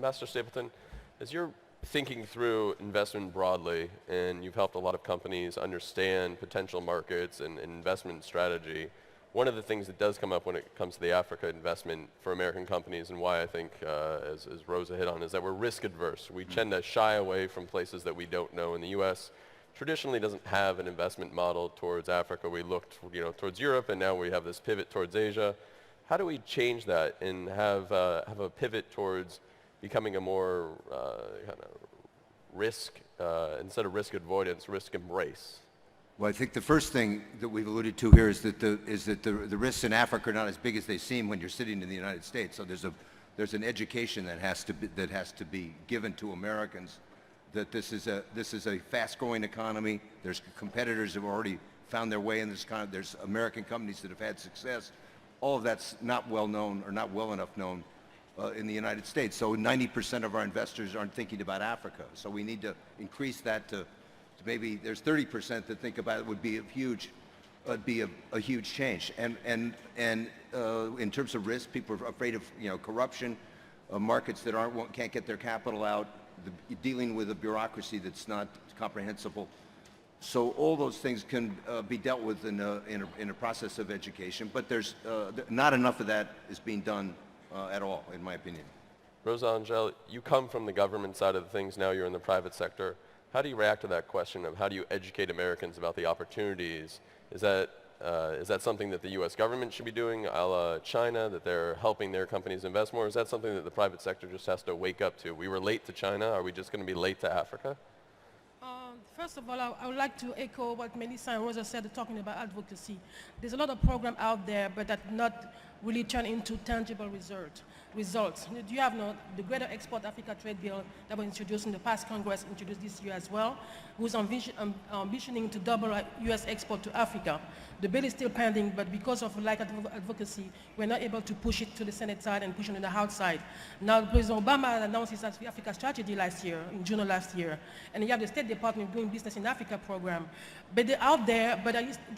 Ambassador Stapleton, as you're thinking through investment broadly, and you've helped a lot of companies understand potential markets and investment strategy, one of the things that does come up when it comes to the Africa investment for American companies, and why I think, as Rosa hit on, is that we're risk adverse. We tend to shy away from places that we don't know. In the U.S. traditionally doesn't have an investment model towards Africa. We looked, towards Europe, and now we have this pivot towards Asia. How do we change that and have a pivot towards becoming a more kind of risk, instead of risk avoidance, risk embrace? Well, I think the first thing that we've alluded to here is that the risks in Africa are not as big as they seem when you're sitting in the United States. So there's an education that has to be given to Americans that this is a fast-growing economy. There's competitors who have already found their way in this kind of. There's American companies that have had success. All of that's not well known or not well enough known in the United States. So 90% of our investors aren't thinking about Africa. So we need to increase that to maybe there's 30% that think about it would be a huge change. And in terms of risk, people are afraid of corruption, markets that can't get their capital out, dealing with a bureaucracy that's not comprehensible. So all those things can be dealt with in a process of education, but there's not enough of that is being done at all, in my opinion. Rosa Angel, you come from the government side of things, now you're in the private sector. How do you react to that question of how do you educate Americans about the opportunities? Is that something that the U.S. government should be doing, a la China, that they're helping their companies invest more? Is that something that the private sector just has to wake up to? We were late to China. Are we just going to be late to Africa? First of all, I would like to echo what Melissa and Rosa said, talking about advocacy. There's a lot of program out there, but that not really turn into tangible results. You have the Greater Export Africa Trade Bill that was introduced in the past Congress, introduced this year as well, who's ambitioning to double U.S. export to Africa. The bill is still pending, but because of lack of advocacy, we're not able to push it to the Senate side and push it on the House side. Now, President Obama announced his Africa strategy last year, in June of last year, and you have the State Department doing Business in Africa program. But they're out there, but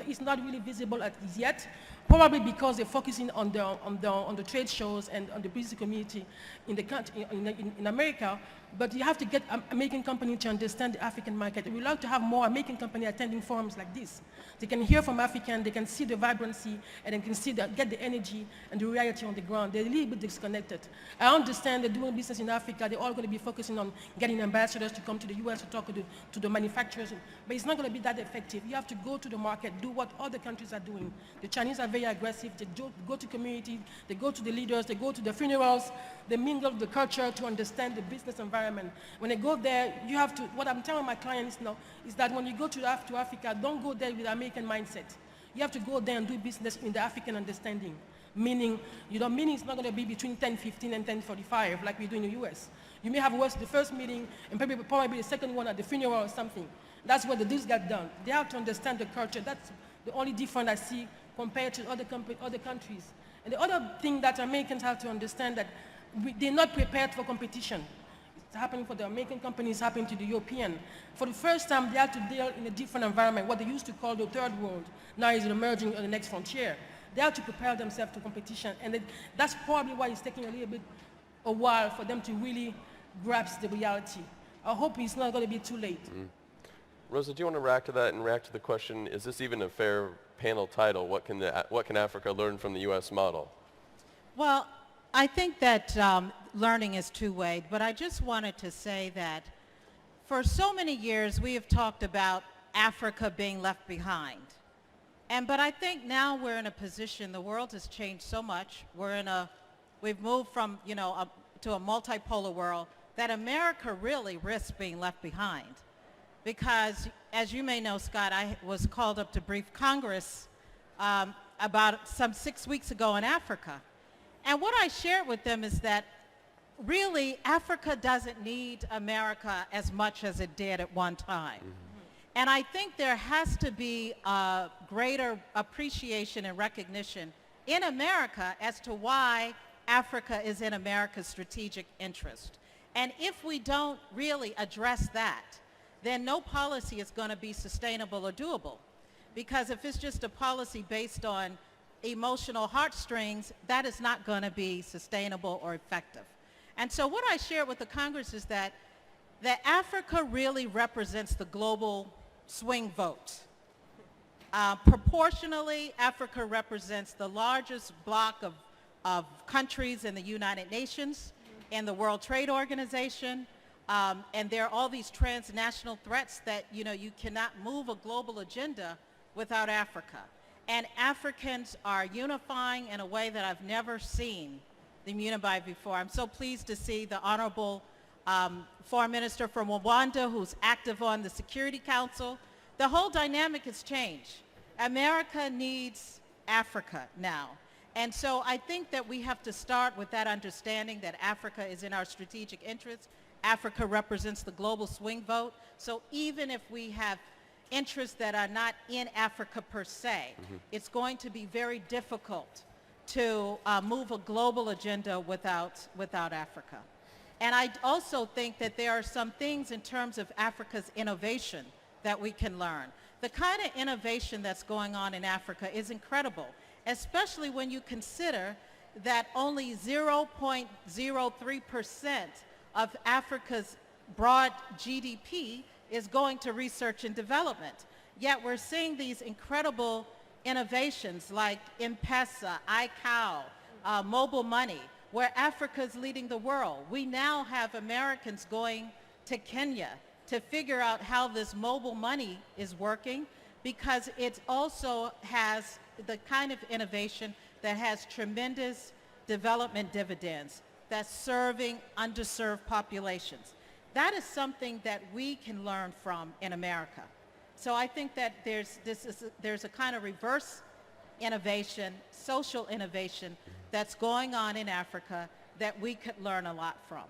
it's not really visible as yet. Probably because they're focusing on the trade shows and on the business community in the country, in America. But you have to get American companies to understand the African market. We would like to have more American companies attending forums like this. They can hear from Africans, they can see the vibrancy, and they can get the energy and the reality on the ground. They're a little bit disconnected. I understand they're doing business in Africa. They're all going to be focusing on getting ambassadors to come to the U.S. to talk to the manufacturers. But it's not going to be that effective. You have to go to the market, do what other countries are doing. The Chinese are very aggressive. They go to community, they go to the leaders, they go to the funerals, they mingle with the culture to understand the business environment. When they go there, you have to, what I'm telling my clients now is that when you go to Africa, don't go there with American mindset. You have to go there and do business in the African understanding. Meaning it's not going to be between 10:15 and 10:45 like we do in the U.S. You may have the first meeting and probably the second one at the funeral or something. That's where the deals get done. They have to understand the culture. That's the only difference I see compared to other countries. And the other thing that Americans have to understand that they're not prepared for competition. It's happening for the American companies, happening to the European. For the first time, they have to deal in a different environment, what they used to call the third world. Now is emerging on the next frontier. They have to prepare themselves to competition. And that's probably why it's taking a while for them to really grasp the reality. I hope it's not going to be too late. Mm-hmm. Rosa, do you want to react to that and react to the question, is this even a fair panel title? What can Africa learn from the U.S. model? Well, I think that learning is two-way, but I just wanted to say that for so many years we have talked about Africa being left behind. But I think now we're in a position, the world has changed so much, we've moved from, to a multipolar world, that America really risks being left behind. Because, as you may know, Scott, I was called up to brief Congress about some 6 weeks ago in Africa. And what I shared with them is that really Africa doesn't need America as much as it did at one time. Mm-hmm. And I think there has to be a greater appreciation and recognition in America as to why Africa is in America's strategic interest. And if we don't really address that, then no policy is going to be sustainable or doable. Because if it's just a policy based on emotional heartstrings, that is not going to be sustainable or effective. And so what I shared with the Congress is that Africa really represents the global swing vote. Proportionally, Africa represents the largest block of countries in the United Nations and the World Trade Organization. And there are all these transnational threats that, you know, you cannot move a global agenda without Africa. And Africans are unifying in a way that I've never seen them unify before. I'm so pleased to see the Honorable Foreign Minister from Rwanda, who's active on the Security Council. The whole dynamic has changed. America needs Africa now. And so I think that we have to start with that understanding that Africa is in our strategic interest. Africa represents the global swing vote. So even if we have interests that are not in Africa per se, it's going to be very difficult to move a global agenda without Africa. And I also think that there are some things in terms of Africa's innovation that we can learn. The kind of innovation that's going on in Africa is incredible, especially when you consider that only 0.03% of Africa's broad GDP is going to research and development. Yet we're seeing these incredible innovations like M-Pesa, iCow, mobile money, where Africa's leading the world. We now have Americans going to Kenya to figure out how this mobile money is working, because it also has the kind of innovation that has tremendous development dividends, that's serving underserved populations. That is something that we can learn from in America. So I think that there's a kind of reverse innovation, social innovation that's going on in Africa that we could learn a lot from.